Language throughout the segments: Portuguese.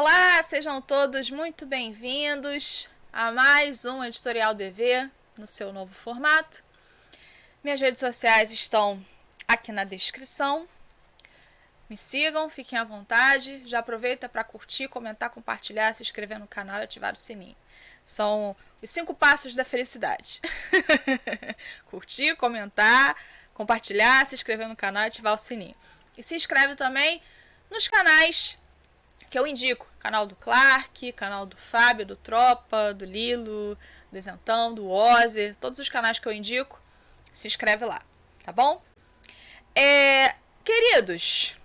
Olá, sejam todos muito bem-vindos a mais um Editorial DV no seu novo formato. Minhas redes sociais estão aqui na descrição. Me sigam, fiquem à vontade. Já aproveita para curtir, comentar, compartilhar, se inscrever no canal e ativar o sininho. São os 5 passos da felicidade. Curtir, comentar, compartilhar, se inscrever no canal e ativar o sininho. E se inscreve também nos canais que eu indico. Canal do Clark, canal do Fábio, do Tropa, do Lilo, do Isentão, do Ozzy. Todos os canais que eu indico, se inscreve lá, tá bom? Queridos,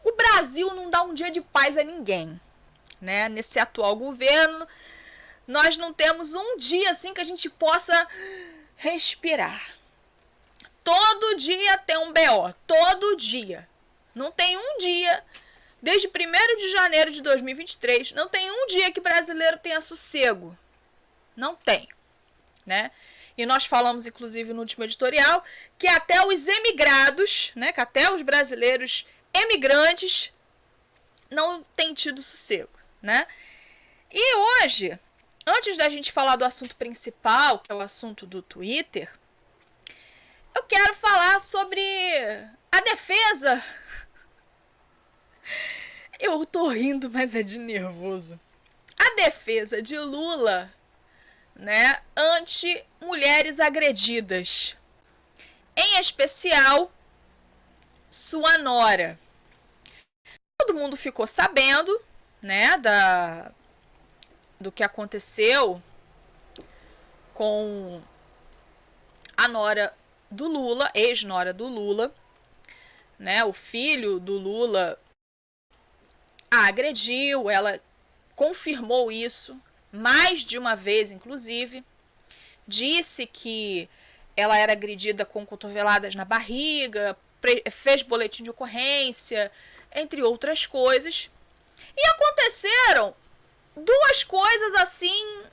o Brasil não dá um dia de paz a ninguém, né? Nesse atual governo, nós não temos um dia assim que a gente possa respirar. Todo dia tem um BO, todo dia. Não tem um dia, desde 1º de janeiro de 2023, não tem um dia que brasileiro tenha sossego. Não tem, né? E nós falamos, inclusive, no último editorial, que até os emigrados, né, que até os brasileiros emigrantes não têm tido sossego, né? E hoje, antes da gente falar do assunto principal, que é o assunto do Twitter, eu quero falar sobre a defesa. Eu tô rindo, mas é de nervoso. A defesa de Lula, né, ante mulheres agredidas. Em especial, sua nora. Todo mundo ficou sabendo, né, do que aconteceu com a nora do Lula, ex-nora do Lula, né, o filho do Lula a agrediu, ela confirmou isso mais de uma vez, inclusive, disse que ela era agredida com cotoveladas na barriga, fez boletim de ocorrência, entre outras coisas. E aconteceram duas coisas assim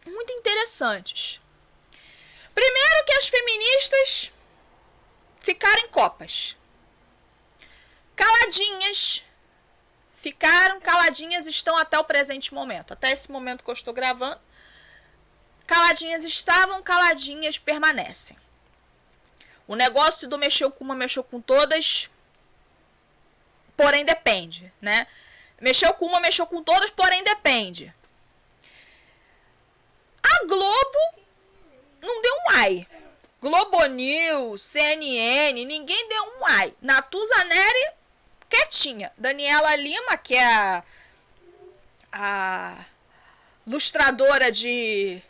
muito interessantes. Primeiro, que as feministas ficaram em copas, caladinhas, ficaram caladinhas, estão até o presente momento, até esse momento que eu estou gravando, caladinhas estavam, caladinhas permanecem. O negócio do mexeu com uma, mexeu com todas, porém depende, né? Mexeu com uma, mexeu com todas, porém depende. A Globo não deu um ai. Globo News, CNN, ninguém deu um ai. Natuzaneri, quietinha. Daniela Lima, que é a lustradora de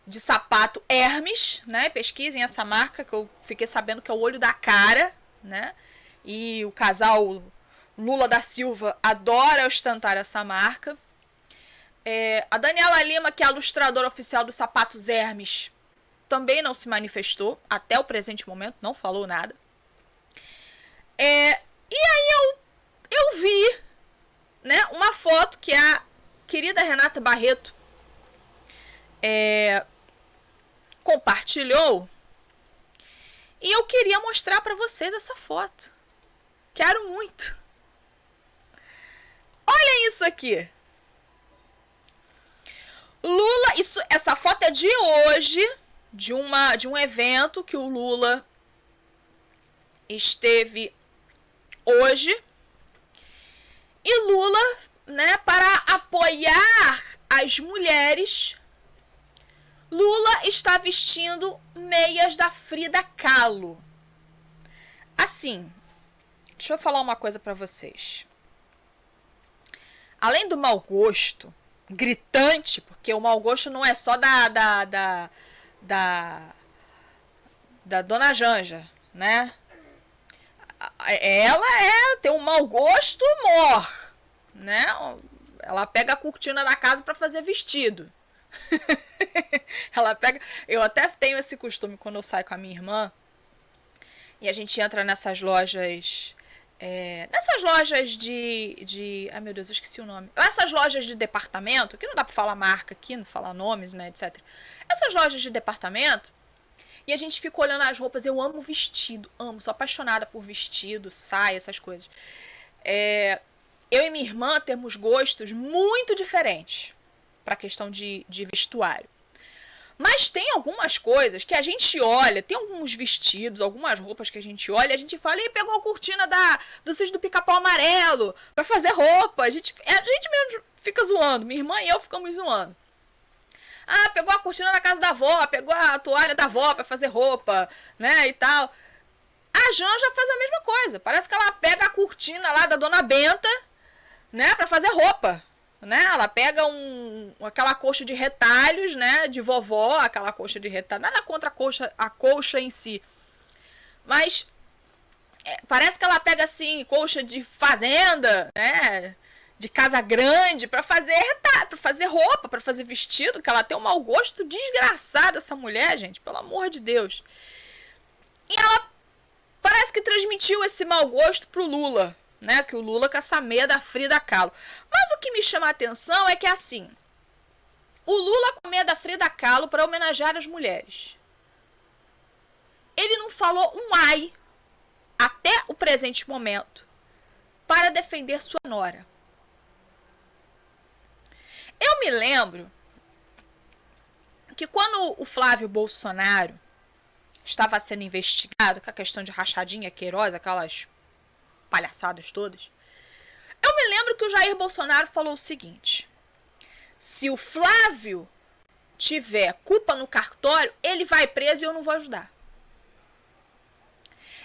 sapato Hermes, né? Pesquisem essa marca, que eu fiquei sabendo que é o olho da cara, né? E o casal Lula da Silva adora ostentar essa marca. A Daniela Lima, que é a lustradora oficial dos sapatos Hermes, também não se manifestou, até o presente momento, não falou nada. E aí eu vi, né, uma foto que a querida Renata Barreto compartilhou, e eu queria mostrar para vocês essa foto. Quero muito. Olha isso aqui. Lula, essa foto é de hoje, de um evento que o Lula esteve hoje. E Lula, né, para apoiar as mulheres, Lula está vestindo meias da Frida Kahlo. Assim, deixa eu falar uma coisa para vocês. Além do mau gosto gritante, porque o mau gosto não é só da Dona Janja, né? Ela tem um mau gosto mor, né? Ela pega a cortina da casa para fazer vestido. Ela pega. Eu até tenho esse costume quando eu saio com a minha irmã e a gente entra nessas lojas. Nessas lojas de. Ai meu Deus, eu esqueci o nome. Essas lojas de departamento, que não dá pra falar marca aqui, não falar nomes, né, etc. Essas lojas de departamento. E a gente fica olhando as roupas. Eu amo vestido, amo, sou apaixonada por vestido, saia, essas coisas. eu e minha irmã temos gostos muito diferentes para a questão de vestuário. Mas tem algumas coisas que a gente olha, tem alguns vestidos, algumas roupas que a gente olha, a gente fala, e pegou a cortina do Sítio do Pica-Pau Amarelo pra fazer roupa. A gente mesmo fica zoando, minha irmã e eu ficamos zoando. Ah, pegou a cortina da casa da avó, pegou a toalha da avó pra fazer roupa, né, e tal. A Janja faz a mesma coisa, parece que ela pega a cortina lá da Dona Benta, né, pra fazer roupa. Né? Ela pega aquela colcha de retalhos, né? De vovó, aquela colcha de retalhos. Nada contra a colcha em si. Mas parece que ela pega assim, colcha de fazenda, né? De casa grande, pra fazer retalho, pra fazer roupa, pra fazer vestido, que ela tem um mau gosto desgraçado, essa mulher, gente, pelo amor de Deus. E ela parece que transmitiu esse mau gosto pro Lula. Né, que o Lula com essa meia da Frida Kahlo. Mas o que me chama a atenção é que assim, o Lula com a meia da Frida Kahlo para homenagear as mulheres. Ele não falou um ai até o presente momento para defender sua nora. Eu me lembro que quando o Flávio Bolsonaro estava sendo investigado com a questão de rachadinha, Queiroz, aquelas palhaçadas todas, eu me lembro que o Jair Bolsonaro falou o seguinte: se o Flávio tiver culpa no cartório, ele vai preso e eu não vou ajudar.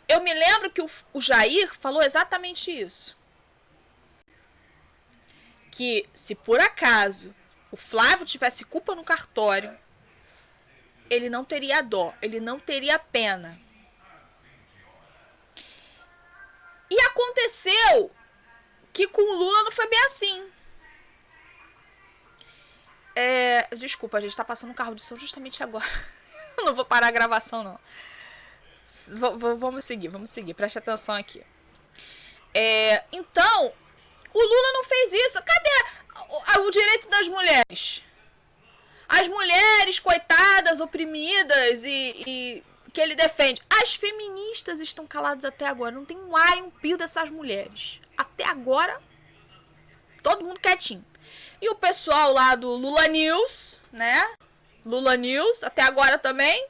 Eu me lembro que o Jair falou exatamente isso. Que se por acaso o Flávio tivesse culpa no cartório, ele não teria dó, ele não teria pena. E aconteceu que com o Lula não foi bem assim. Desculpa, a gente tá passando um carro de som justamente agora. Eu não vou parar a gravação, não. Vamos seguir. Preste atenção aqui. Então, o Lula não fez isso. Cadê o direito das mulheres? As mulheres coitadas, oprimidas e que ele defende. As feministas estão caladas até agora. Não tem um ai, um pio dessas mulheres. Até agora, todo mundo quietinho. E o pessoal lá do Lula News, né? Lula News, até agora também.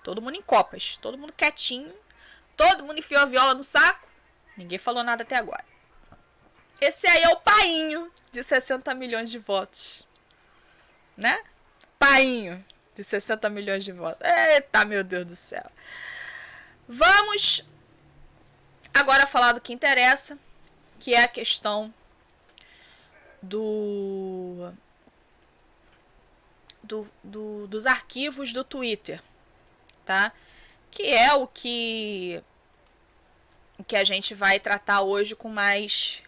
Todo mundo em copas. Todo mundo quietinho. Todo mundo enfiou a viola no saco. Ninguém falou nada até agora. Esse aí é o painho de 60 milhões de votos. Né? Painho de 60 milhões de votos. Eita, meu Deus do céu. Vamos agora falar do que interessa, que é a questão dos arquivos do Twitter, tá? Que é o que a gente vai tratar hoje com mais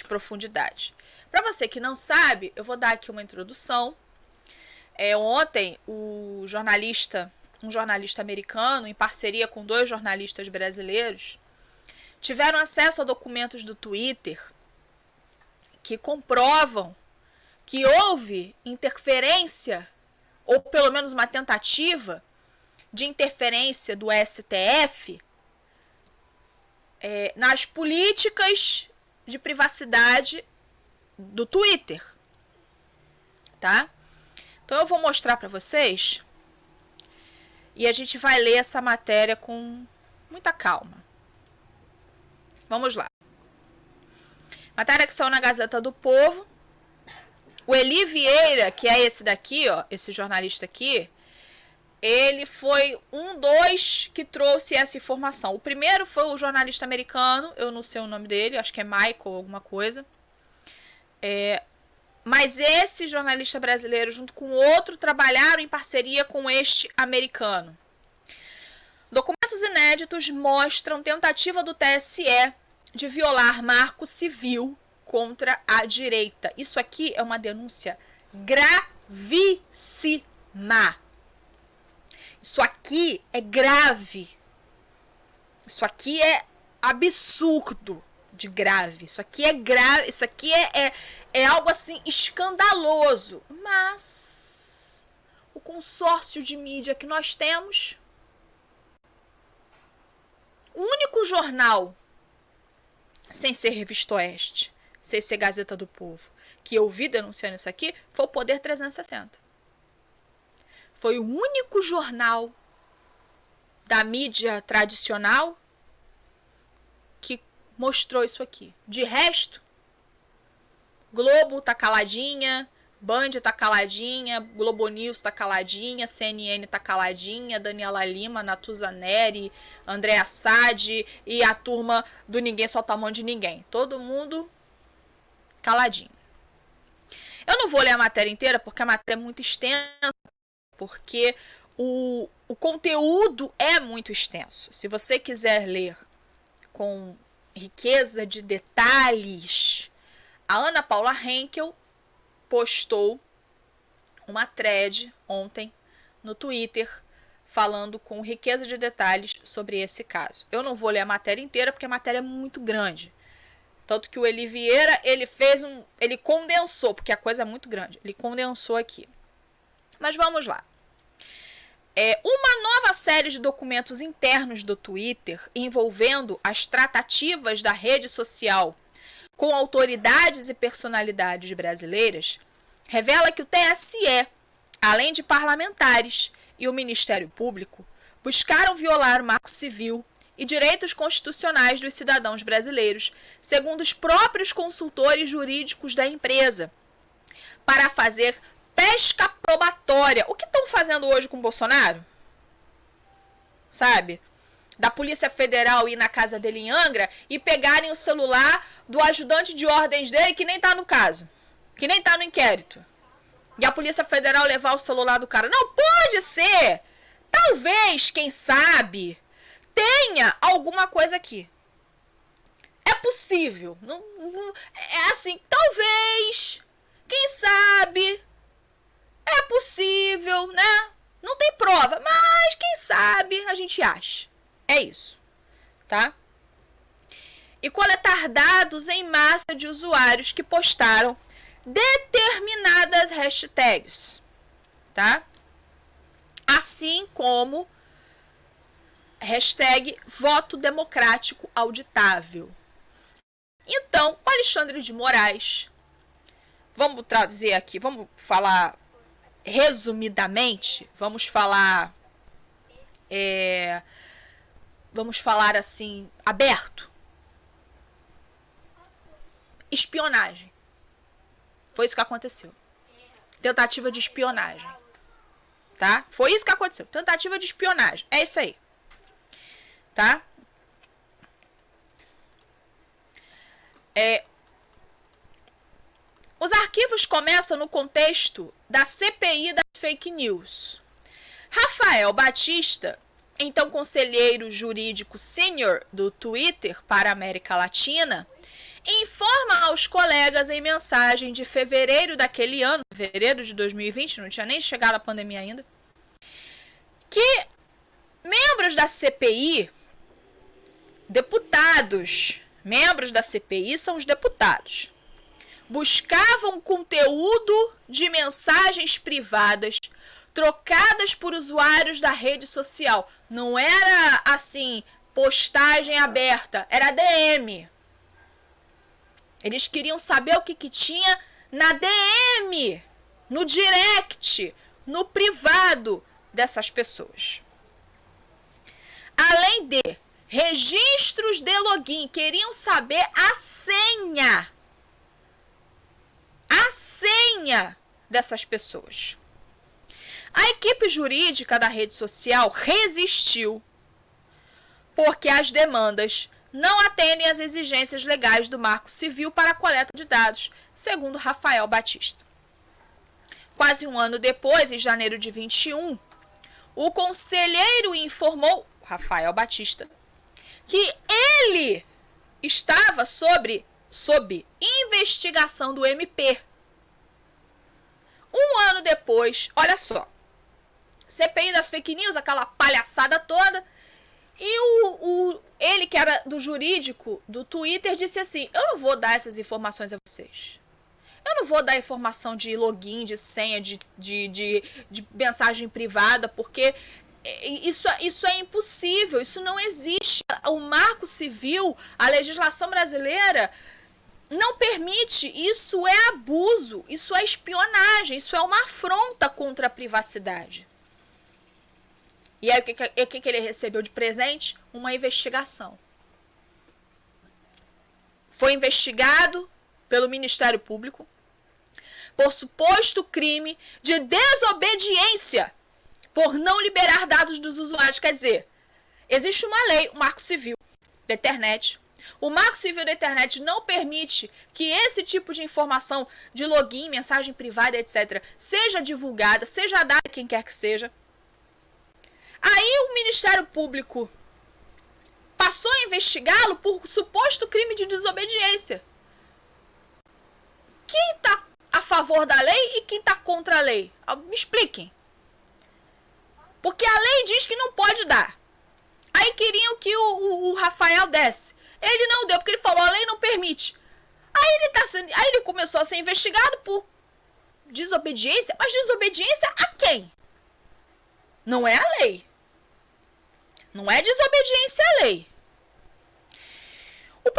profundidade. Para você que não sabe, eu vou dar aqui uma introdução. Ontem, um jornalista americano, em parceria com 2 jornalistas brasileiros, tiveram acesso a documentos do Twitter que comprovam que houve interferência, ou pelo menos uma tentativa de interferência do STF nas políticas de privacidade do Twitter, tá? Então eu vou mostrar para vocês e a gente vai ler essa matéria com muita calma. Vamos lá. Matéria que saiu na Gazeta do Povo. O Eli Vieira, que é esse daqui, ó, esse jornalista aqui, ele foi um dos que trouxe essa informação. O primeiro foi o jornalista americano, eu não sei o nome dele, acho que é Michael alguma coisa. Mas esse jornalista brasileiro, junto com outro, trabalharam em parceria com este americano. Documentos inéditos mostram tentativa do TSE de violar marco civil contra a direita. Isso aqui é uma denúncia gravíssima. Isso aqui é grave. Isso aqui é absurdo de grave. Isso aqui é grave. Isso aqui é algo assim escandaloso. Mas o consórcio de mídia que nós temos, o único jornal sem ser Revista Oeste, sem ser Gazeta do Povo, que eu vi denunciando isso aqui, foi o Poder 360. Foi o único jornal da mídia tradicional que mostrou isso aqui. De resto, Globo tá caladinha, Band tá caladinha, Globo News tá caladinha, CNN tá caladinha, Daniela Lima, Natuza Neri, André Assad e a turma do Ninguém Solta a Mão de Ninguém. Todo mundo caladinho. Eu não vou ler a matéria inteira porque a matéria é muito extensa, porque o conteúdo é muito extenso. Se você quiser ler com riqueza de detalhes, a Ana Paula Henkel postou uma thread ontem no Twitter falando com riqueza de detalhes sobre esse caso. Eu não vou ler a matéria inteira porque a matéria é muito grande. Tanto que o Eli Vieira, ele condensou, porque a coisa é muito grande. Ele condensou aqui. Mas vamos lá. Uma nova série de documentos internos do Twitter envolvendo as tratativas da rede social com autoridades e personalidades brasileiras revela que o TSE, além de parlamentares e o Ministério Público, buscaram violar o Marco Civil e direitos constitucionais dos cidadãos brasileiros, segundo os próprios consultores jurídicos da empresa, para fazer pesca probatória. O que estão fazendo hoje com o Bolsonaro? Sabe? Da Polícia Federal ir na casa dele em Angra e pegarem o celular do ajudante de ordens dele que nem tá no caso, que nem tá no inquérito. E a Polícia Federal levar o celular do cara. Não, pode ser. Talvez, quem sabe, tenha alguma coisa aqui. É possível. É assim, talvez, quem sabe, é possível, né? Não tem prova, mas quem sabe a gente acha. É isso, tá? E coletar dados em massa de usuários que postaram determinadas hashtags, tá? Assim como hashtag voto democrático auditável. Então, o Alexandre de Moraes, vamos trazer aqui, vamos falar resumidamente, vamos falar assim, aberto. Espionagem. Foi isso que aconteceu. Tentativa de espionagem. Tá? Foi isso que aconteceu. Tentativa de espionagem. É isso aí. Tá? Os arquivos começam no contexto da CPI das fake news. Rafael Batista, então conselheiro jurídico sênior do Twitter para a América Latina, informa aos colegas em mensagem de fevereiro daquele ano, fevereiro de 2020, não tinha nem chegado a pandemia ainda, que membros da CPI, deputados, membros da CPI são os deputados, buscavam conteúdo de mensagens privadas trocadas por usuários da rede social. Não era assim, postagem aberta, era DM. Eles queriam saber o que tinha na DM, no direct, no privado dessas pessoas. Além de registros de login, queriam saber a senha. A senha dessas pessoas. A equipe jurídica da rede social resistiu porque as demandas não atendem às exigências legais do Marco Civil para a coleta de dados, segundo Rafael Batista. Quase um ano depois, em janeiro de 21, o conselheiro informou, Rafael Batista, que ele estava sob investigação do MP. Um ano depois, olha só, CPI das fake news, aquela palhaçada toda, e ele que era do jurídico do Twitter disse assim, eu não vou dar essas informações a vocês. Eu não vou dar informação de login, de senha, de mensagem privada, porque Isso é impossível, isso não existe. O Marco Civil, a legislação brasileira não permite, isso é abuso, isso é espionagem, isso é uma afronta contra a privacidade. E aí o que ele recebeu de presente? Uma investigação. Foi investigado pelo Ministério Público por suposto crime de desobediência por não liberar dados dos usuários. Quer dizer, existe uma lei, o Marco Civil da Internet. O Marco Civil da Internet não permite que esse tipo de informação de login, mensagem privada, etc., seja divulgada, seja dada a quem quer que seja. Aí o Ministério Público passou a investigá-lo por suposto crime de desobediência. Quem está a favor da lei e quem está contra a lei? Me expliquem. Porque a lei diz que não pode dar. Aí queriam que o Rafael desse. Ele não deu, porque ele falou, a lei não permite. Aí ele começou a ser investigado por desobediência. Mas desobediência a quem? Não é a lei. Não é desobediência à lei. O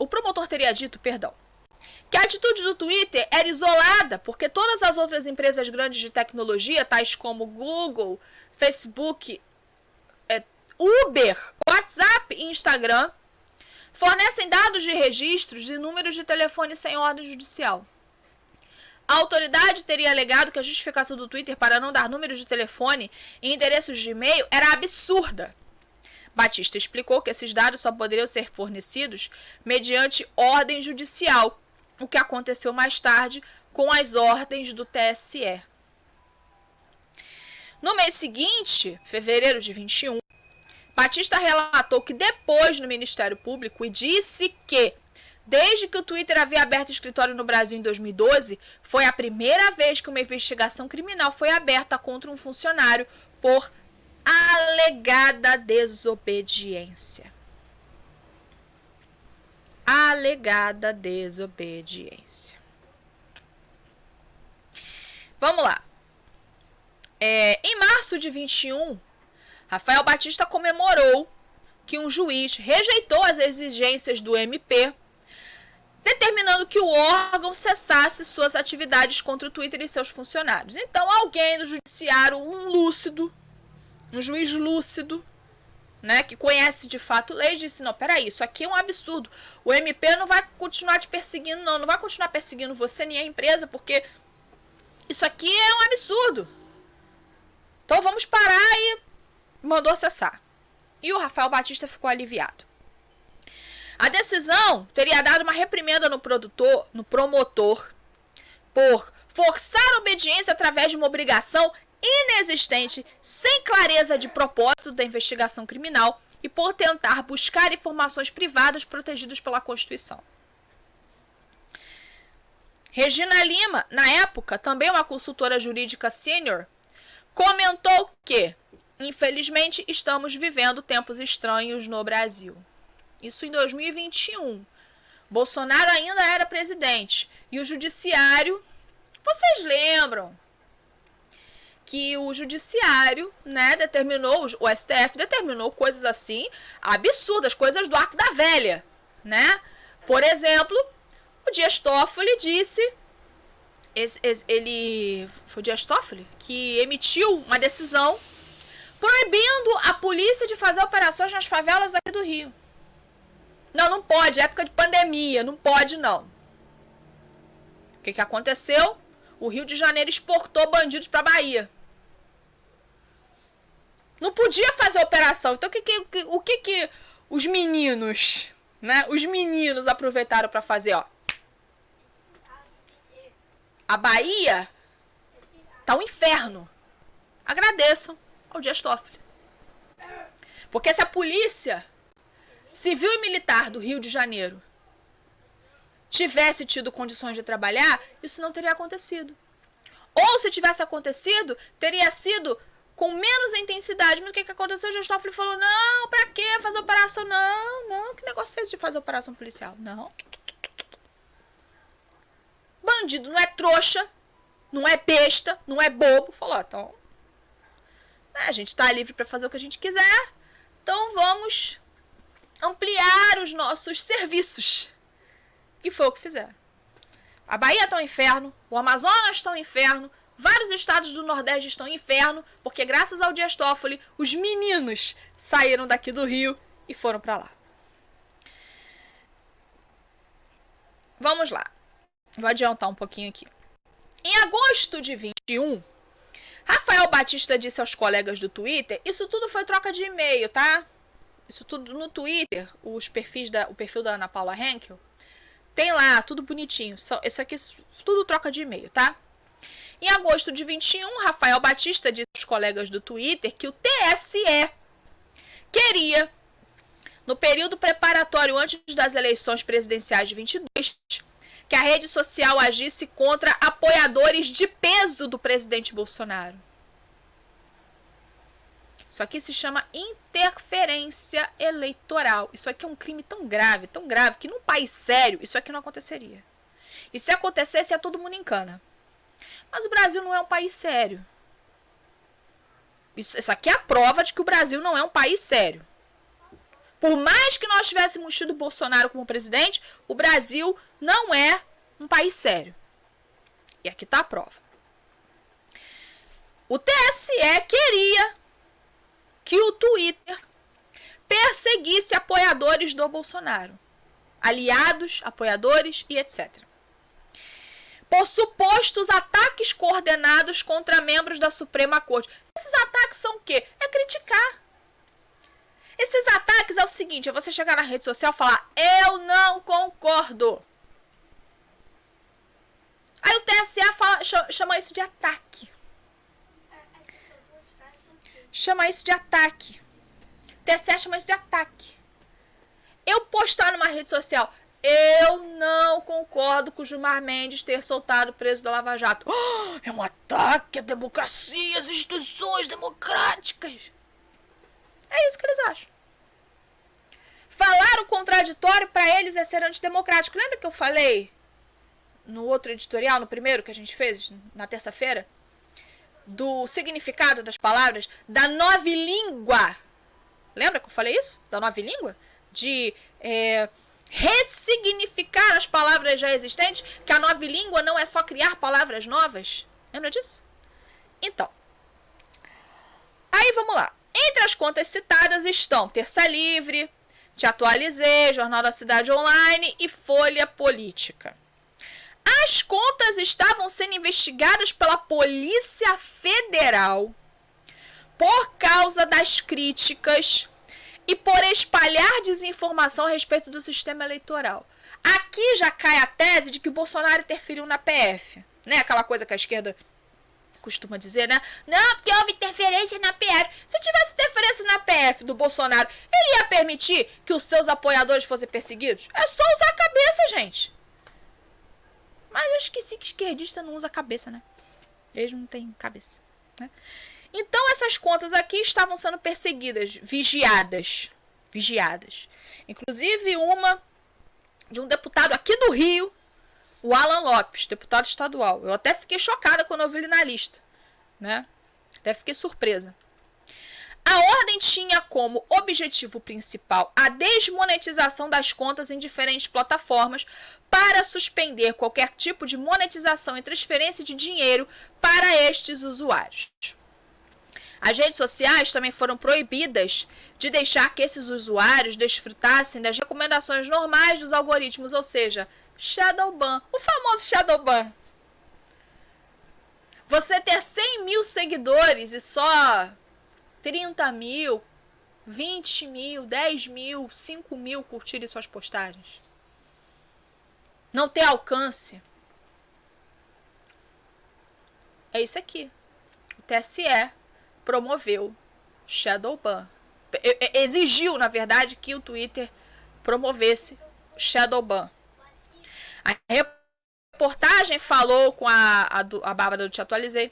promotor teria dito, que a atitude do Twitter era isolada, porque todas as outras empresas grandes de tecnologia, tais como Google, Facebook, Uber, WhatsApp e Instagram, fornecem dados de registros e números de telefone sem ordem judicial. A autoridade teria alegado que a justificação do Twitter para não dar números de telefone e endereços de e-mail era absurda. Batista explicou que esses dados só poderiam ser fornecidos mediante ordem judicial, o que aconteceu mais tarde com as ordens do TSE. No mês seguinte, fevereiro de 21, Batista relatou que depois no Ministério Público e disse que, desde que o Twitter havia aberto escritório no Brasil em 2012, foi a primeira vez que uma investigação criminal foi aberta contra um funcionário por alegada desobediência. Alegada desobediência. Vamos lá. Em março de 21, Rafael Batista comemorou que um juiz rejeitou as exigências do MP, determinando que o órgão cessasse suas atividades contra o Twitter e seus funcionários. Então, alguém do judiciário, um juiz lúcido, né, que conhece de fato leis, disse, não, peraí, isso aqui é um absurdo. O MP não vai continuar te perseguindo, não vai continuar perseguindo você nem a empresa, porque isso aqui é um absurdo. Então, vamos parar e mandou cessar. E o Rafael Batista ficou aliviado. A decisão teria dado uma reprimenda no promotor por forçar a obediência através de uma obrigação inexistente, sem clareza de propósito da investigação criminal e por tentar buscar informações privadas protegidas pela Constituição. Regina Lima, na época, também uma consultora jurídica sênior, comentou que, infelizmente, estamos vivendo tempos estranhos no Brasil. Isso em 2021. Bolsonaro ainda era presidente. E o judiciário... Vocês lembram que o judiciário, né, determinou, o STF determinou coisas assim, absurdas, coisas do arco da velha, né? Por exemplo, o Dias Toffoli disse... Foi o Dias Toffoli que emitiu uma decisão proibindo a polícia de fazer operações nas favelas aqui do Rio. Não pode, época de pandemia, não pode não. O que aconteceu? O Rio de Janeiro exportou bandidos para a Bahia. Não podia fazer operação. Então o que os meninos, né? Os meninos aproveitaram para fazer, ó. A Bahia tá um inferno. Agradeçam ao Dias Toffoli. Porque se a polícia civil e militar do Rio de Janeiro tivesse tido condições de trabalhar, isso não teria acontecido. Ou se tivesse acontecido, teria sido com menos intensidade. Mas o que aconteceu? O Dias Toffoli falou, não, pra quê fazer operação? Não, que negócio é esse de fazer operação policial? Não. Bandido não é trouxa, não é besta, não é bobo. Falou, então, A gente está livre para fazer o que a gente quiser, então vamos ampliar os nossos serviços. E foi o que fizeram. A Bahia está um inferno, o Amazonas está um inferno, vários estados do Nordeste estão em inferno, porque graças ao Dias Toffoli, os meninos saíram daqui do Rio e foram para lá. Vamos lá. Vou adiantar um pouquinho aqui. Em agosto de 21, Rafael Batista disse aos colegas do Twitter, isso tudo foi troca de e-mail, tá? Isso tudo no Twitter, o perfil da Ana Paula Henkel, tem lá, tudo bonitinho. Isso aqui tudo troca de e-mail, tá? Em agosto de 21, Rafael Batista disse aos colegas do Twitter que o TSE queria, no período preparatório antes das eleições presidenciais de 22, que a rede social agisse contra apoiadores de peso do presidente Bolsonaro. Isso aqui se chama interferência eleitoral. Isso aqui é um crime tão grave, que num país sério isso aqui não aconteceria. E se acontecesse, todo mundo em cana. Mas o Brasil não é um país sério. Isso aqui é a prova de que o Brasil não é um país sério. Por mais que nós tivéssemos tido Bolsonaro como presidente, o Brasil não é um país sério. E aqui está a prova. O TSE queria que o Twitter perseguisse apoiadores do Bolsonaro. Aliados, apoiadores e etc. Por supostos ataques coordenados contra membros da Suprema Corte. Esses ataques são o quê? É criticar. Esses ataques é o seguinte, é você chegar na rede social e falar, eu não concordo. Aí o TSE chama isso de ataque. Chama isso de ataque. O TSE chama isso de ataque. Eu postar numa rede social, eu não concordo com o Gilmar Mendes ter soltado o preso da Lava Jato. Oh, é um ataque à democracia, às instituições democráticas. É isso que eles acham. Falar o contraditório para eles é ser antidemocrático. Lembra que eu falei no outro editorial, no primeiro que a gente fez na terça-feira, do significado das palavras, da nova língua? Lembra que eu falei isso? Da nova língua? De ressignificar as palavras já existentes, que a nova língua não é só criar palavras novas. Lembra disso? Então, aí vamos lá. Entre as contas citadas estão Terça Livre, Te Atualizei, Jornal da Cidade Online e Folha Política. As contas estavam sendo investigadas pela Polícia Federal por causa das críticas e por espalhar desinformação a respeito do sistema eleitoral. Aqui já cai a tese de que o Bolsonaro interferiu na PF, né? Aquela coisa que a esquerda costuma dizer, né? Não, porque houve interferência na PF. Se tivesse interferência na PF do Bolsonaro, ele ia permitir que os seus apoiadores fossem perseguidos? É só usar a cabeça, gente. Mas eu esqueci que esquerdista não usa a cabeça, né? Eles não têm cabeça, né? Então essas contas aqui estavam sendo perseguidas, vigiadas. Inclusive uma de um deputado aqui do Rio, o Alan Lopes, deputado estadual. Eu até fiquei chocada quando eu vi ele na lista, né? Até fiquei surpresa. A ordem tinha como objetivo principal a desmonetização das contas em diferentes plataformas para suspender qualquer tipo de monetização e transferência de dinheiro para estes usuários. As redes sociais também foram proibidas de deixar que esses usuários desfrutassem das recomendações normais dos algoritmos, ou seja, Shadowban, o famoso Shadowban. Você ter 100 mil seguidores e só 30 mil, 20 mil, 10 mil, 5 mil curtirem suas postagens. Não ter alcance. É isso aqui. O TSE promoveu Shadowban. Exigiu, na verdade, que o Twitter promovesse Shadowban. A reportagem falou com a Bárbara do Te Atualizei.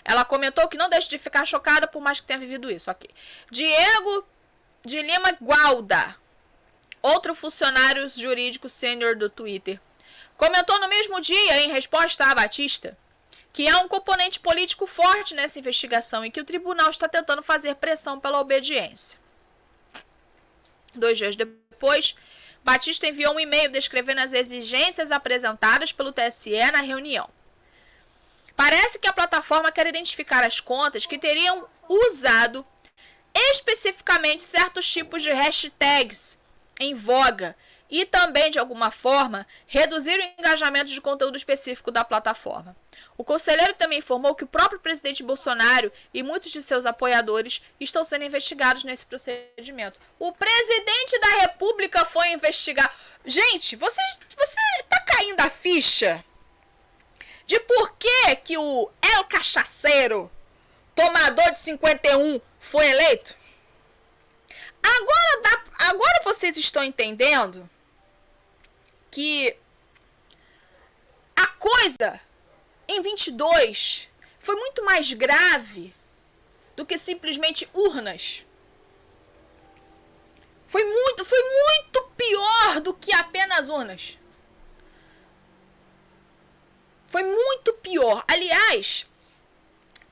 Ela comentou que não deixa de ficar chocada por mais que tenha vivido isso. Okay. Diego de Lima Gualda, outro funcionário jurídico sênior do Twitter, comentou no mesmo dia, em resposta a Batista, que há um componente político forte nessa investigação e que o tribunal está tentando fazer pressão pela obediência. 2 dias depois, Batista enviou um e-mail descrevendo as exigências apresentadas pelo TSE na reunião. Parece que a plataforma quer identificar as contas que teriam usado especificamente certos tipos de hashtags em voga e também, de alguma forma, reduzir o engajamento de conteúdo específico da plataforma. O conselheiro também informou que o próprio presidente Bolsonaro e muitos de seus apoiadores estão sendo investigados nesse procedimento. O presidente da República foi investigar. Gente, você está caindo a ficha de por que o El Cachaceiro, tomador de 51, foi eleito? Agora vocês estão entendendo que a coisa em 22 foi muito mais grave do que simplesmente urnas. Foi muito pior do que apenas urnas. Foi muito pior. Aliás,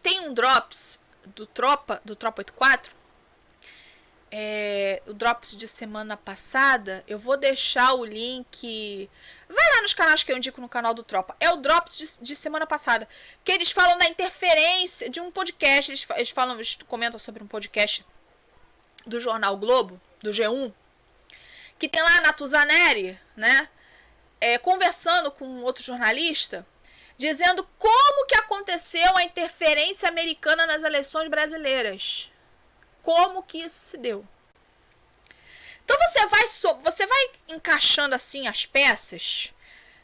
tem um Drops do Tropa 84. O Drops de semana passada, eu vou deixar o link. Vai lá nos canais que eu indico no canal do Tropa. É o Drops de semana passada, que eles falam da interferência de um podcast. Eles comentam sobre um podcast do Jornal Globo, do G1, que tem lá a Natuzaneri, né? Conversando com outro jornalista, dizendo como que aconteceu a interferência americana nas eleições brasileiras. Como que isso se deu? Então você vai encaixando assim as peças,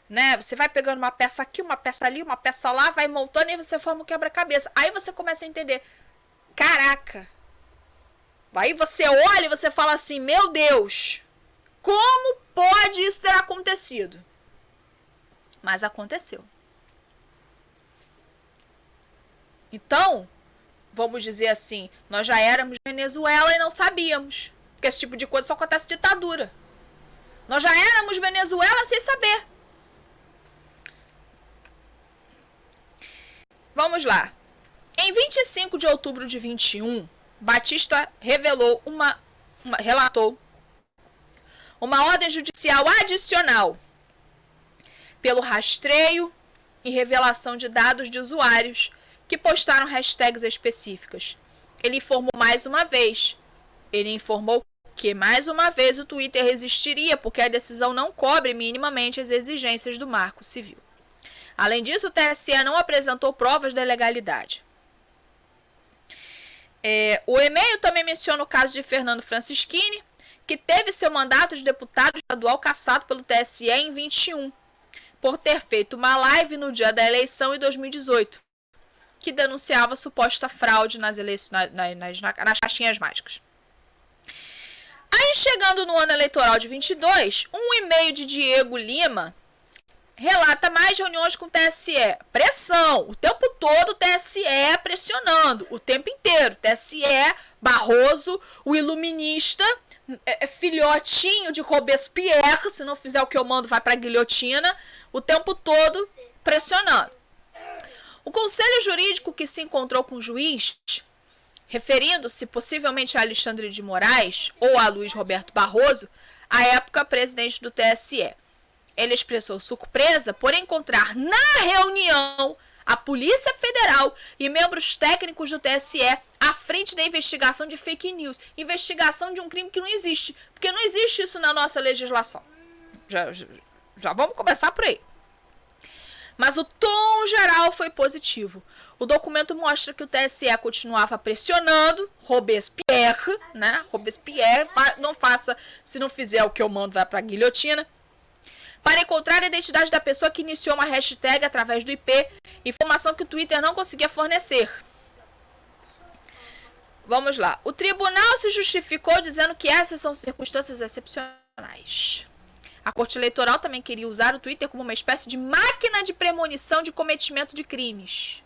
né? Você vai pegando uma peça aqui, uma peça ali, uma peça lá, vai montando e você forma um quebra-cabeça. Aí você começa a entender, caraca. Aí você olha e você fala assim, meu Deus, como pode isso ter acontecido? Mas aconteceu. Então, vamos dizer assim, nós já éramos Venezuela e não sabíamos. Porque esse tipo de coisa só acontece em ditadura. Nós já éramos Venezuela sem saber. Vamos lá. Em 25 de outubro de 21, Batista relatou uma ordem judicial adicional pelo rastreio e revelação de dados de usuários que postaram hashtags específicas. Ele informou que mais uma vez o Twitter resistiria porque a decisão não cobre minimamente as exigências do Marco Civil. Além disso, o TSE não apresentou provas da ilegalidade. O e-mail também menciona o caso de Fernando Francischini, que teve seu mandato de deputado estadual cassado pelo TSE em 21, por ter feito uma live no dia da eleição em 2018, que denunciava suposta fraude nas caixinhas mágicas. Aí, chegando no ano eleitoral de 22, um e-mail de Diego Lima relata mais reuniões com o TSE. Pressão. O tempo todo o TSE pressionando. O tempo inteiro. TSE, Barroso, o iluminista, filhotinho de Robespierre. Se não fizer o que eu mando, vai para a guilhotina. O tempo todo pressionando. O conselho jurídico que se encontrou com o juiz, referindo-se possivelmente a Alexandre de Moraes ou a Luiz Roberto Barroso, à época presidente do TSE. Ele expressou surpresa por encontrar na reunião a Polícia Federal e membros técnicos do TSE à frente da investigação de fake news. Investigação de um crime que não existe. Porque não existe isso na nossa legislação. Já vamos começar por aí. Mas o tom geral foi positivo. O documento mostra que o TSE continuava pressionando Robespierre, né? Robespierre, não faça, se não fizer o que eu mando, vai para a guilhotina, para encontrar a identidade da pessoa que iniciou uma hashtag através do IP, informação que o Twitter não conseguia fornecer. Vamos lá. O tribunal se justificou dizendo que essas são circunstâncias excepcionais. A Corte Eleitoral também queria usar o Twitter como uma espécie de máquina de premonição de cometimento de crimes.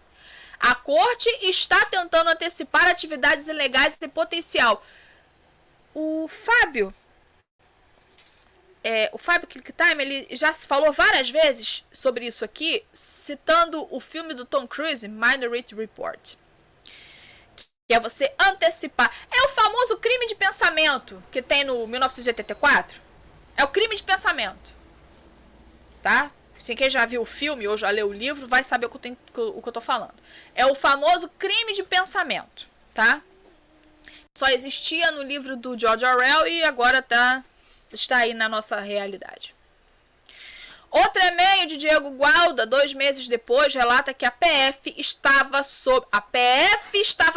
A Corte está tentando antecipar atividades ilegais em potencial. O Fábio, o Fábio Click-Time, ele já se falou várias vezes sobre isso aqui, citando o filme do Tom Cruise, Minority Report. Que é você antecipar. É o famoso crime de pensamento que tem no 1984. É o crime de pensamento. Tá? Quem já viu o filme ou já leu o livro vai saber o que eu tô falando. É o famoso crime de pensamento. Tá? Só existia no livro do George Orwell e agora está aí na nossa realidade. Outro e-mail de Diego Gualda, 2 meses depois, relata que a PF estava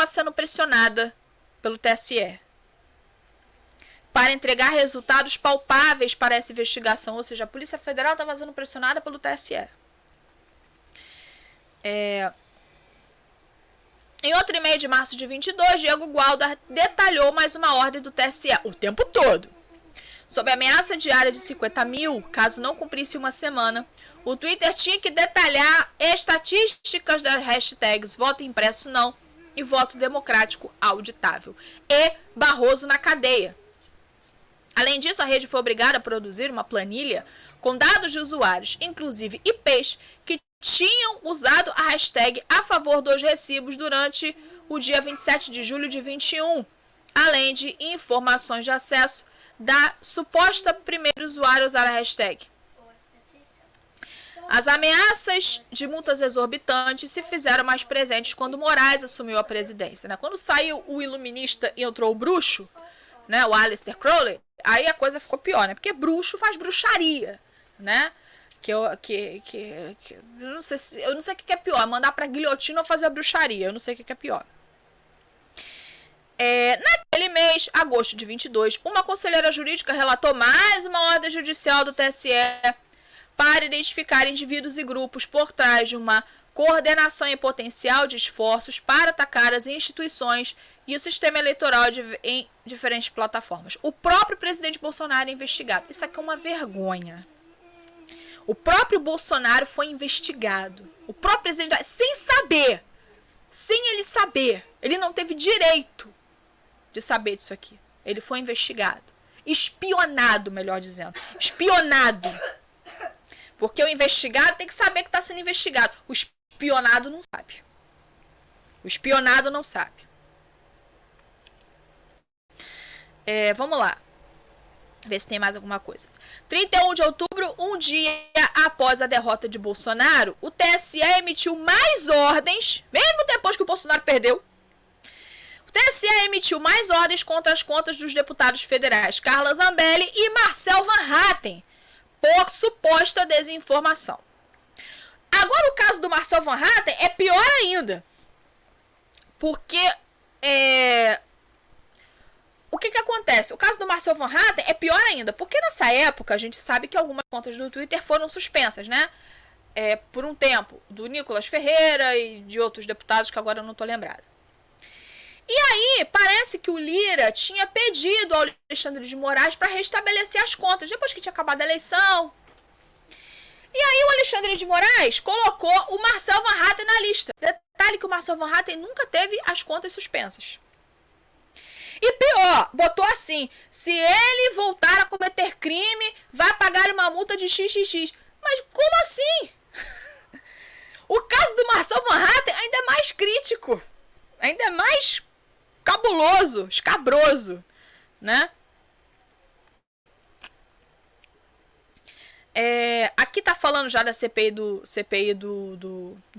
sendo pressionada pelo TSE para entregar resultados palpáveis para essa investigação. Ou seja, a Polícia Federal estava sendo pressionada pelo TSE. Em outro e-mail de março de 22, Diego Gualda detalhou mais uma ordem do TSE o tempo todo. Sob ameaça diária de 50 mil, caso não cumprisse uma semana, o Twitter tinha que detalhar estatísticas das hashtags voto impresso não e voto democrático auditável. E Barroso na cadeia. Além disso, a rede foi obrigada a produzir uma planilha com dados de usuários, inclusive IPs, que tinham usado a hashtag a favor dos recibos durante o dia 27 de julho de 21, além de informações de acesso da suposta primeiro usuário usar a hashtag. As ameaças de multas exorbitantes se fizeram mais presentes quando Moraes assumiu a presidência. Né? Quando saiu o iluminista e entrou o bruxo, né, o Aleister Crowley, aí a coisa ficou pior, né? Porque bruxo faz bruxaria, né? Eu não sei o que é pior, mandar pra guilhotina ou fazer a bruxaria, eu não sei o que é pior. Naquele mês, agosto de 22, uma conselheira jurídica relatou mais uma ordem judicial do TSE para identificar indivíduos e grupos por trás de uma coordenação e potencial de esforços para atacar as instituições e o sistema eleitoral em diferentes plataformas. O próprio presidente Bolsonaro é investigado. Isso aqui é uma vergonha. O próprio Bolsonaro foi investigado. O próprio presidente, sem ele saber, ele não teve direito de saber disso aqui. Ele foi investigado. Espionado, melhor dizendo. Espionado. Porque o investigado tem que saber que está sendo investigado. O espionado não sabe. O espionado não sabe. Vamos lá. Ver se tem mais alguma coisa. 31 de outubro, um dia após a derrota de Bolsonaro, o TSE emitiu mais ordens, mesmo depois que o Bolsonaro perdeu. O TSE emitiu mais ordens contra as contas dos deputados federais Carla Zambelli e Marcel Van Hatten, por suposta desinformação. Agora o caso do Marcel Van Hatten é pior ainda. Porque o que acontece? O caso do Marcel Van Hatten é pior ainda, porque nessa época a gente sabe que algumas contas do Twitter foram suspensas, né? Por um tempo, do Nicolas Ferreira e de outros deputados que agora eu não estou lembrada. E aí, parece que o Lira tinha pedido ao Alexandre de Moraes para restabelecer as contas, depois que tinha acabado a eleição. E aí o Alexandre de Moraes colocou o Marcel Van Hatten na lista. Detalhe que o Marcel Van Hatten nunca teve as contas suspensas. E pior, botou assim, se ele voltar a cometer crime, vai pagar uma multa de XXX. Mas como assim? O caso do Marcel Van Hatten ainda é mais crítico. Ainda é mais cabuloso, escabroso, né? Aqui tá falando já da CPI do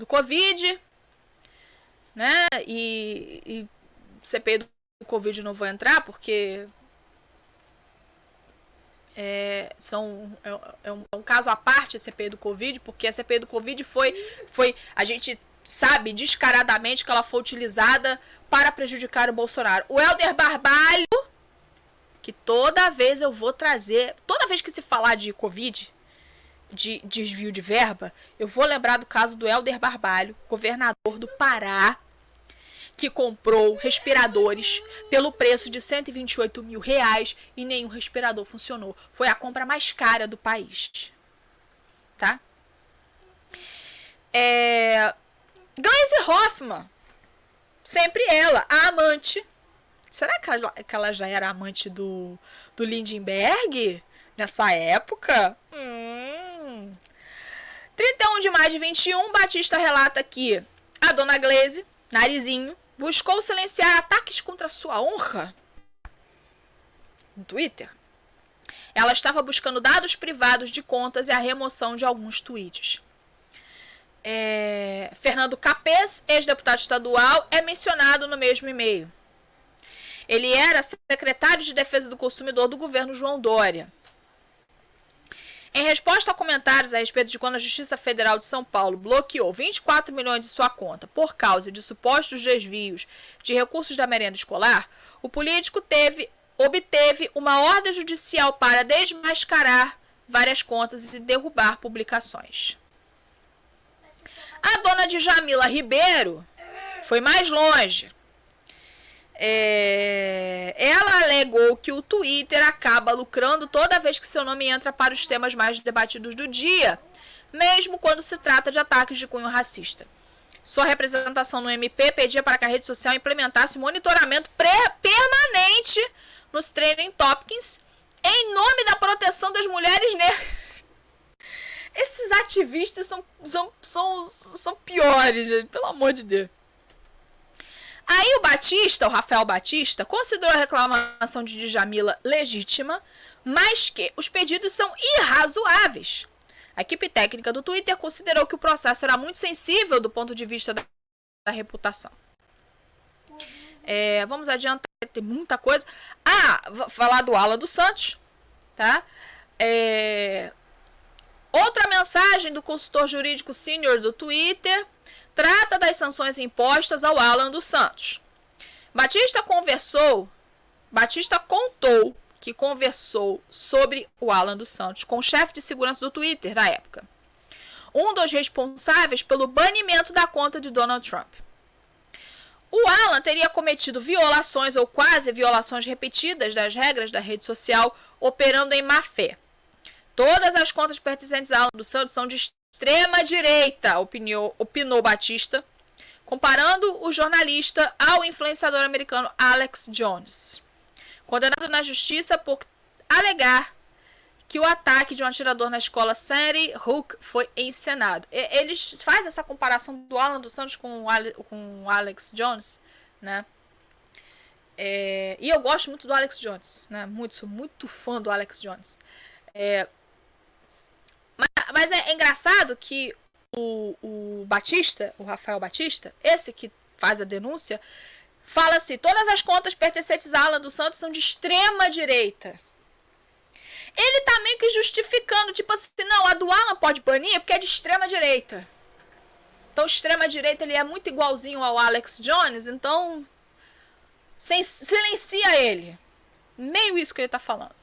Covid, né? E CPI do Covid não vou entrar porque é um caso à parte a CPI do Covid, porque a CPI do Covid foi a gente sabe descaradamente que ela foi utilizada para prejudicar o Bolsonaro. O Helder Barbalho, que toda vez eu vou trazer, toda vez que se falar de Covid, de desvio de verba, eu vou lembrar do caso do Helder Barbalho, governador do Pará, que comprou respiradores pelo preço de R$128 mil e nenhum respirador funcionou. Foi a compra mais cara do país. Tá? Gleisi Hoffmann, sempre ela, a amante. Será que ela já era amante do Lindenberg? Nessa época? 31 de maio de 21, Batista relata que a dona Glaze, Narizinho, buscou silenciar ataques contra sua honra no Twitter. Ela estava buscando dados privados de contas e a remoção de alguns tweets. Fernando Capês, ex-deputado estadual, é mencionado no mesmo e-mail. Ele era secretário de Defesa do Consumidor do governo João Dória. Em resposta a comentários a respeito de quando a Justiça Federal de São Paulo bloqueou 24 milhões de sua conta por causa de supostos desvios de recursos da merenda escolar, o político obteve uma ordem judicial para desmascarar várias contas e derrubar publicações. A dona Djamila Ribeiro foi mais longe. Ela alegou que o Twitter acaba lucrando toda vez que seu nome entra para os temas mais debatidos do dia, mesmo quando se trata de ataques de cunho racista. Sua representação no MP pedia para que a rede social implementasse monitoramento permanente nos trending topics em nome da proteção das mulheres negras. Esses ativistas são piores, gente, pelo amor de Deus. Aí o Rafael Batista, considerou a reclamação de Djamila legítima, mas que os pedidos são irrazoáveis. A equipe técnica do Twitter considerou que o processo era muito sensível do ponto de vista da reputação. Vamos adiantar, tem muita coisa. Vou falar do Alan dos Santos, tá? Outra mensagem do consultor jurídico sênior do Twitter trata das sanções impostas ao Alan dos Santos. Batista contou que conversou sobre o Alan dos Santos com o chefe de segurança do Twitter na época, um dos responsáveis pelo banimento da conta de Donald Trump. O Alan teria cometido violações ou quase violações repetidas das regras da rede social, operando em má fé. Todas as contas pertencentes a Alan dos Santos são de extrema-direita, opinou Batista, comparando o jornalista ao influenciador americano Alex Jones, condenado na justiça por alegar que o ataque de um atirador na escola Sandy Hook foi encenado. Eles fazem essa comparação do Alan dos Santos com o Alex Jones, né? E eu gosto muito do Alex Jones, né? Sou muito fã do Alex Jones. Mas é engraçado que o Batista, o Rafael Batista, esse que faz a denúncia, fala assim: todas as contas pertencentes a Alan dos Santos são de extrema direita. Ele tá meio que justificando, tipo assim, não, a do Alan pode banir porque é de extrema direita. Então, extrema direita, ele é muito igualzinho ao Alex Jones, então silencia ele. Meio isso que ele tá falando.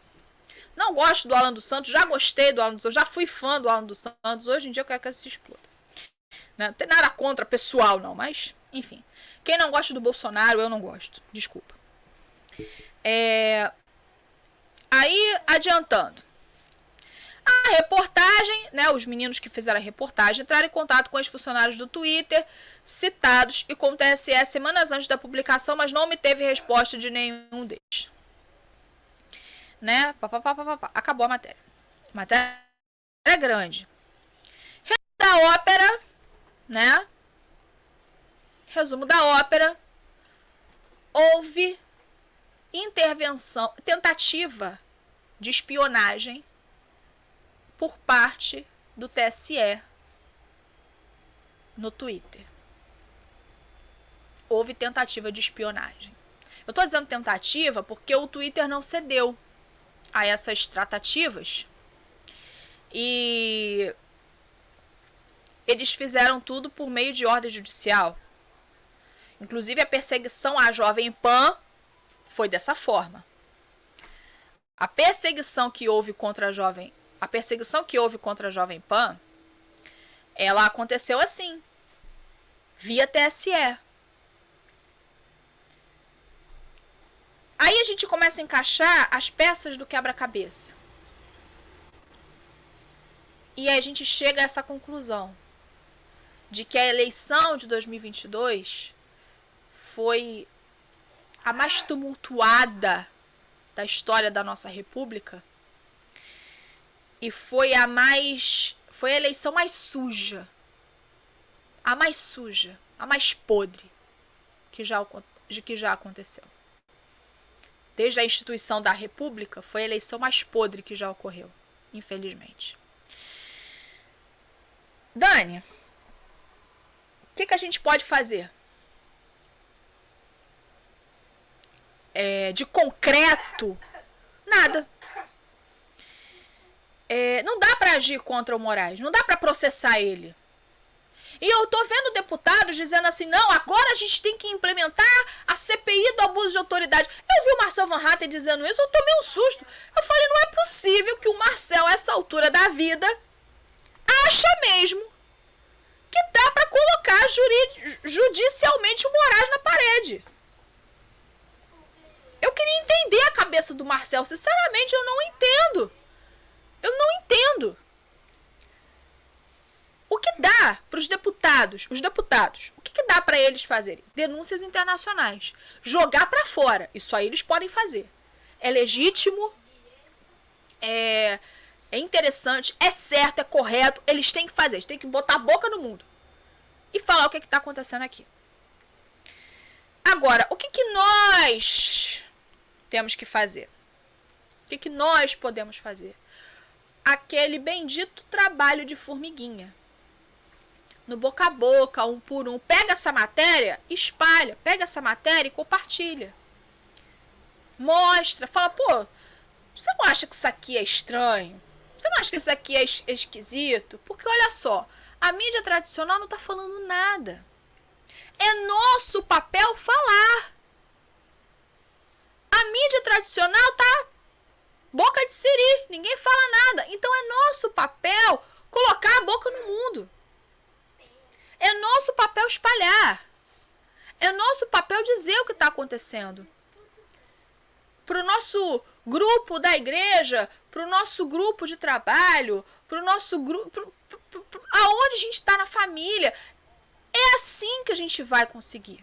Não gosto do Alan dos Santos, já gostei do Alan dos Santos, já fui fã do Alan dos Santos. Hoje em dia eu quero que ele se exploda. Não tem nada contra pessoal, não, mas, enfim. Quem não gosta do Bolsonaro, eu não gosto. Desculpa. Aí, adiantando. A reportagem, né, os meninos que fizeram a reportagem entraram em contato com os funcionários do Twitter, citados, e com o TSE semanas antes da publicação, mas não obteve resposta de nenhum deles. Né? Acabou a matéria. A matéria é grande. Resumo da ópera, né? Resumo da ópera. Houve intervenção, tentativa de espionagem por parte do TSE no Twitter. Houve tentativa de espionagem. Eu tô dizendo tentativa porque o Twitter não cedeu a essas tratativas e eles fizeram tudo por meio de ordem judicial. Inclusive a perseguição à Jovem Pan foi dessa forma. A perseguição que houve contra a Jovem Pan, ela aconteceu assim, via TSE. Aí a gente começa a encaixar as peças do quebra-cabeça. E aí a gente chega a essa conclusão de que a eleição de 2022 foi a mais tumultuada da história da nossa república E foi a eleição mais suja. A mais suja, a mais podre que já aconteceu. Desde a instituição da República, foi a eleição mais podre que já ocorreu, infelizmente. Dani, o que a gente pode fazer? De concreto, nada. Não dá para agir contra o Moraes, não dá para processar ele. E eu tô vendo deputados dizendo assim, não, agora a gente tem que implementar a CPI do abuso de autoridade. Eu vi o Marcel Van Hatten dizendo isso, eu tomei um susto. Eu falei, não é possível que o Marcel, a essa altura da vida, acha mesmo que dá para colocar judicialmente o Moraes na parede. Eu queria entender a cabeça do Marcel. Sinceramente, eu não entendo. Eu não entendo. O que dá para os deputados, o que dá para eles fazerem? Denúncias internacionais. Jogar para fora. Isso aí eles podem fazer. É legítimo, é interessante, é certo, é correto. Eles têm que fazer, eles têm que botar a boca no mundo e falar o que está acontecendo aqui. Agora, o que nós temos que fazer? O que nós podemos fazer? Aquele bendito trabalho de formiguinha. No boca a boca, um por um. Pega essa matéria, espalha. Pega essa matéria e compartilha. Mostra, fala, pô, você não acha que isso aqui é estranho? Você não acha que isso aqui é esquisito? Porque olha só, a mídia tradicional não tá falando nada. É nosso papel falar. A mídia tradicional tá boca de siri, ninguém fala nada. Então é nosso papel colocar a boca no mundo. É nosso papel espalhar. É nosso papel dizer o que está acontecendo. Para o nosso grupo da igreja, para o nosso grupo de trabalho, para o nosso grupo, aonde a gente está na família. É assim que a gente vai conseguir.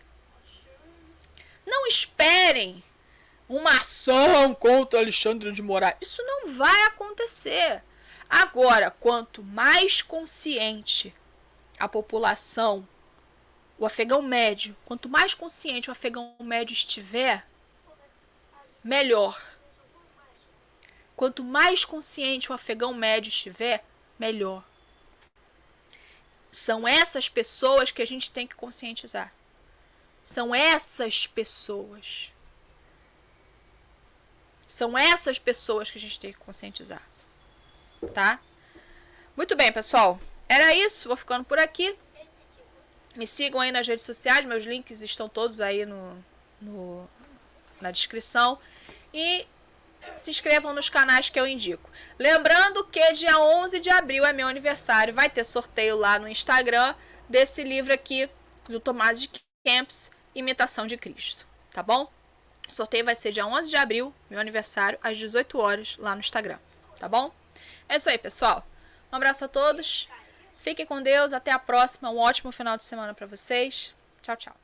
Não esperem uma ação contra Alexandre de Moraes. Isso não vai acontecer. Agora, quanto mais consciente a população, o afegão médio, quanto mais consciente o afegão médio estiver, melhor. Quanto mais consciente o afegão médio estiver, melhor. São essas pessoas que a gente tem que conscientizar. São essas pessoas. São essas pessoas que a gente tem que conscientizar. Tá? Muito bem, pessoal. Era isso. Vou ficando por aqui. Me sigam aí nas redes sociais. Meus links estão todos aí na descrição. E se inscrevam nos canais que eu indico. Lembrando que dia 11 de abril é meu aniversário. Vai ter sorteio lá no Instagram desse livro aqui do Tomás de Kempis, Imitação de Cristo. Tá bom? O sorteio vai ser dia 11 de abril, meu aniversário, às 18 horas lá no Instagram. Tá bom? É isso aí, pessoal. Um abraço a todos. Fiquem com Deus. Até a próxima. Um ótimo final de semana para vocês. Tchau, tchau.